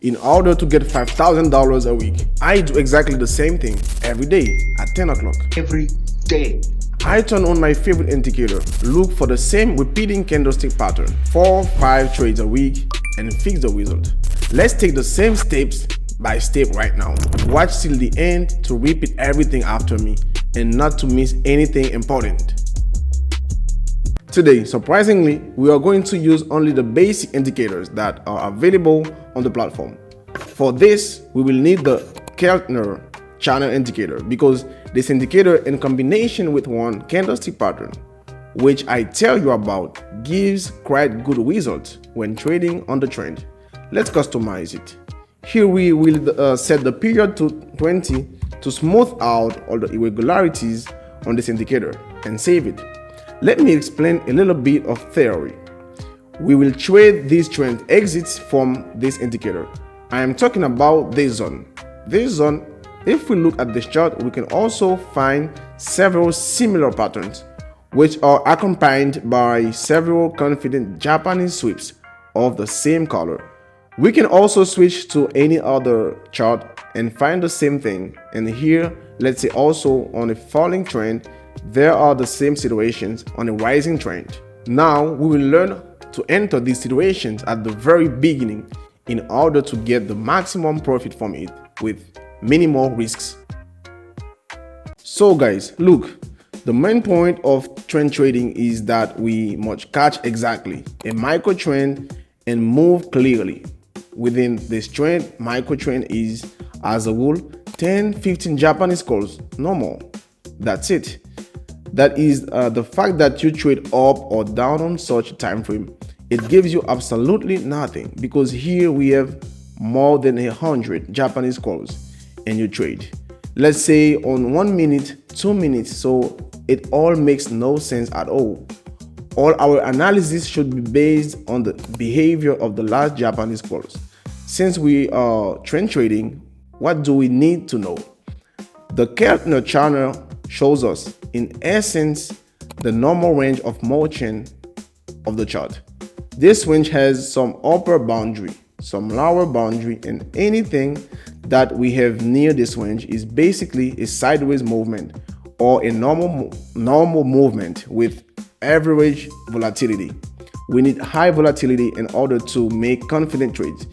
in order to get $5,000 a week. I do exactly the same thing every day at 10 o'clock. Every day. I turn on my favorite indicator, look for the same repeating candlestick pattern, 4-5 trades a week, and fix the result. Let's take the same steps by step right now. Watch till the end to repeat everything after me and not to miss anything important. Today, surprisingly, we are going to use only the basic indicators that are available on the platform. For this, we will need the Keltner Channel indicator because this indicator, in combination with one candlestick pattern, which I tell you about, gives quite good results when trading on the trend. Let's customize it. Here we will set the period to 20 to smooth out all the irregularities on this indicator and save it. Let me explain a little bit of theory. We will trade these trend exits from this indicator. I am talking about this zone. This zone, if we look at this chart, we can also find several similar patterns, which are accompanied by several confident Japanese sweeps of the same color. We can also switch to any other chart and find the same thing. And here, let's say also on a falling trend, there are the same situations on a rising trend. Now we will learn to enter these situations at the very beginning in order to get the maximum profit from it with minimal risks. So guys, look, the main point of trend trading is that we must catch exactly a micro trend and move clearly. Within this trend, micro trend is, as a rule, 10-15 Japanese calls, no more. That's it. That is the fact that you trade up or down on such time frame. It gives you absolutely nothing because here we have more than 100 Japanese calls and you trade. Let's say on 1 minute, 2 minutes, so it all makes no sense at all. All our analysis should be based on the behavior of the last Japanese calls. Since we are trend trading, what do we need to know? The Keltner Channel shows us, in essence, the normal range of motion of the chart. This range has some upper boundary, some lower boundary, and anything that we have near this range is basically a sideways movement or a normal movement with average volatility. We need high volatility in order to make confident trades,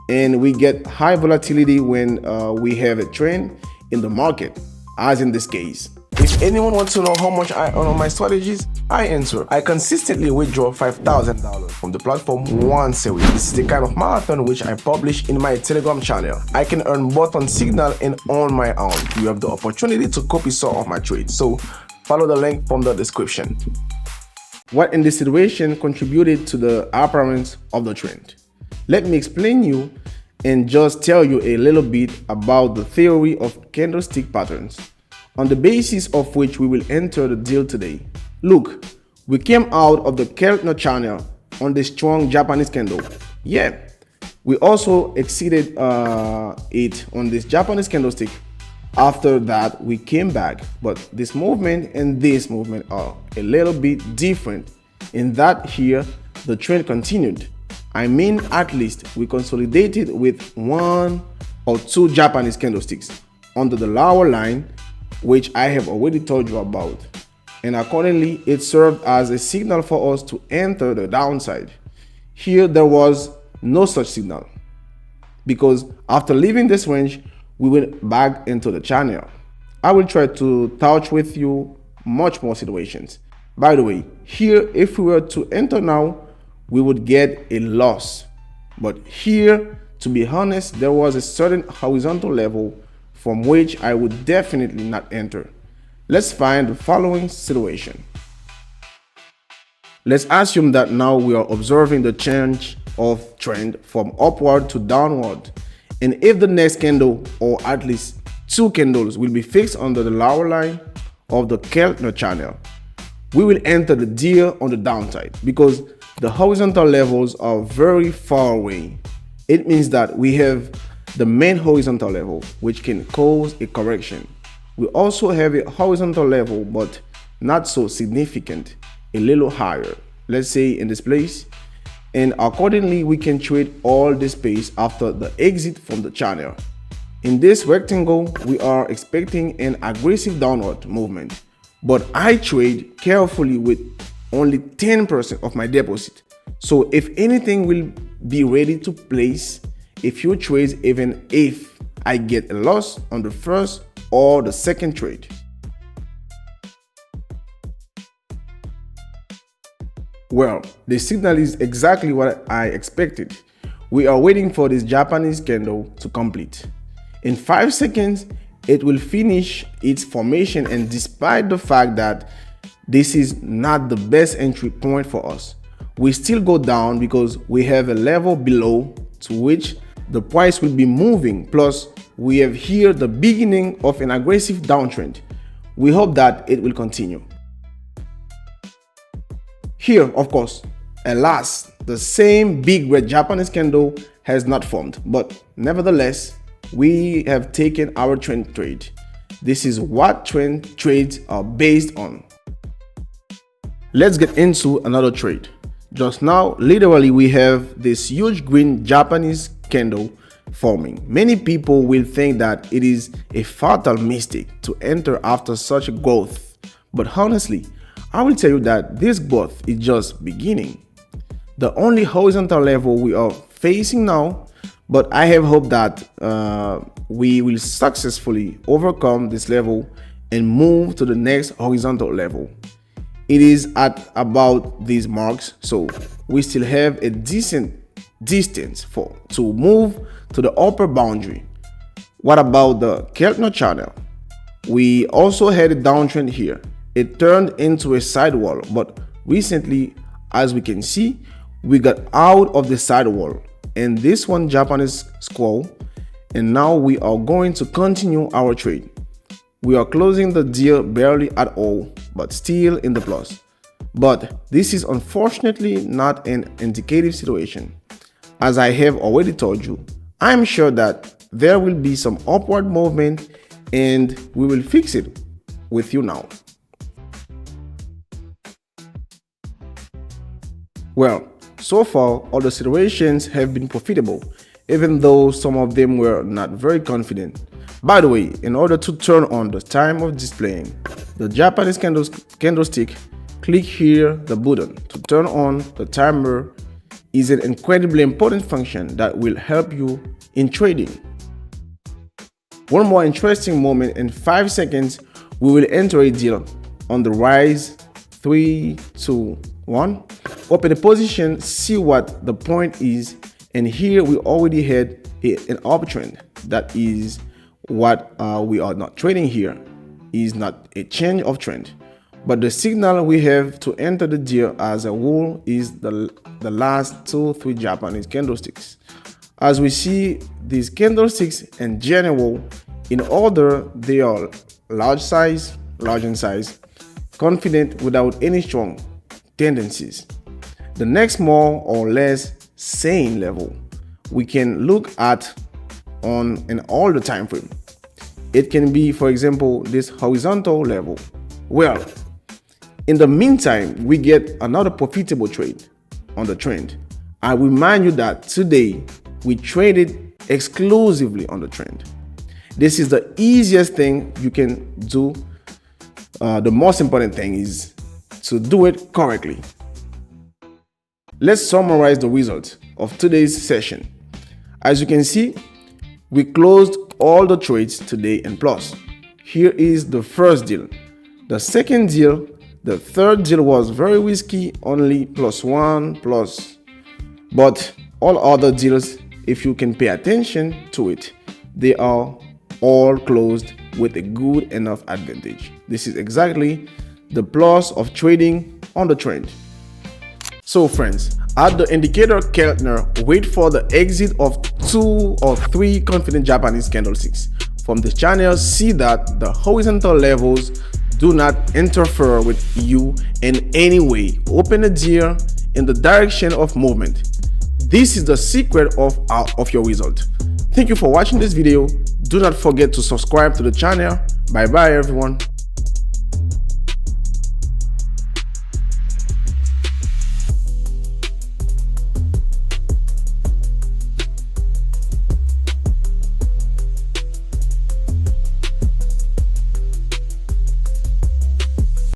and we get high volatility when we have a trend in the market, as in this case. If anyone wants to know how much I earn on my strategies, I answer. I consistently withdraw $5,000 from the platform once a week. This is the kind of marathon which I publish in my Telegram channel. I can earn both on Signal and on my own. You have the opportunity to copy some of my trades, so follow the link from the description. What in this situation contributed to the appearance of the trend? Let me explain you and just tell you a little bit about the theory of candlestick patterns, on the basis of which we will enter the deal today. Look, we came out of the Keltner Channel on the strong Japanese candle. Yeah, we also exceeded it on this Japanese candlestick. After that, we came back, but this movement and this movement are a little bit different in that here the trend continued. I mean, at least we consolidated with 1 or 2 Japanese candlesticks under the lower line, which I have already told you about, and accordingly it served as a signal for us to enter the downside. Here there was no such signal because after leaving this range we went back into the channel. I will try to touch with you much more situations. By the way, here if we were to enter now, we would get a loss, but here, to be honest, there was a certain horizontal level from which I would definitely not enter. Let's find the following situation. Let's assume that now we are observing the change of trend from upward to downward, and if the next candle, or at least 2 candles, will be fixed under the lower line of the Keltner Channel, we will enter the deal on the downside because the horizontal levels are very far away. It means that we have the main horizontal level, which can cause a correction. We also have a horizontal level, but not so significant, a little higher. Let's say in this place, and accordingly we can trade all the space after the exit from the channel. In this rectangle, we are expecting an aggressive downward movement, but I trade carefully with only 10% of my deposit. So if anything, will be ready to place a few trades even if I get a loss on the first or the second trade. Well, the signal is exactly what I expected. We are waiting for this Japanese candle to complete. In 5 seconds, it will finish its formation, and despite the fact that this is not the best entry point for us, we still go down because we have a level below to which the price will be moving. Plus, we have here the beginning of an aggressive downtrend. We hope that it will continue. Here, of course, alas, the same big red Japanese candle has not formed, but nevertheless, we have taken our trend trade. This is what trend trades are based on. Let's get into another trade. Just now, literally, we have this huge green Japanese candle forming. Many people will think that it is a fatal mistake to enter after such a growth, but honestly, I will tell you that this growth is just beginning. The only horizontal level we are facing now, but I have hope that we will successfully overcome this level and move to the next horizontal level. It is at about these marks, so we still have a decent distance to move to the upper boundary. What about the Keltner Channel? We also had a downtrend here. It turned into a sidewall, but recently, as we can see, we got out of the sidewall and this one Japanese squall, and now we are going to continue our trade. We are closing the deal barely at all, but still in the plus. But this is unfortunately not an indicative situation. As I have already told you, I am sure that there will be some upward movement and we will fix it with you now. Well, so far all the situations have been profitable, even though some of them were not very confident. By the way, in order to turn on the time of displaying the Japanese candlestick, click here the button to turn on the timer. Is an incredibly important function that will help you in trading. One more interesting moment. In 5 seconds, we will enter a deal on the rise. 3, 2, 1. Open the position, see what the point is, and here we already had an uptrend. That is what we are not trading here. Is not a change of trend, but the signal we have to enter the deal as a rule is the last 2-3 Japanese candlesticks. As we see these candlesticks in general, in order, they are large in size, confident without any strong tendencies. The next more or less sane level we can look at on an older time frame. It can be, for example, this horizontal level. Well, in the meantime, we get another profitable trade on the trend. I remind you that today we traded exclusively on the trend. This is the easiest thing you can do. The most important thing is to do it correctly. Let's summarize the results of today's session. As you can see, we closed all the trades today in plus. Here is the first deal. The second deal, the third deal was very risky, only +1 plus. But all other deals, if you can pay attention to it, they are all closed with a good enough advantage. This is exactly the plus of trading on the trend. So friends, at the indicator Keltner, wait for the exit of 2 or 3 confident Japanese candlesticks. From the channel, see that the horizontal levels do not interfere with you in any way. Open a deal in the direction of movement. This is the secret of your result. Thank you for watching this video. Do not forget to subscribe to the channel. Bye bye everyone.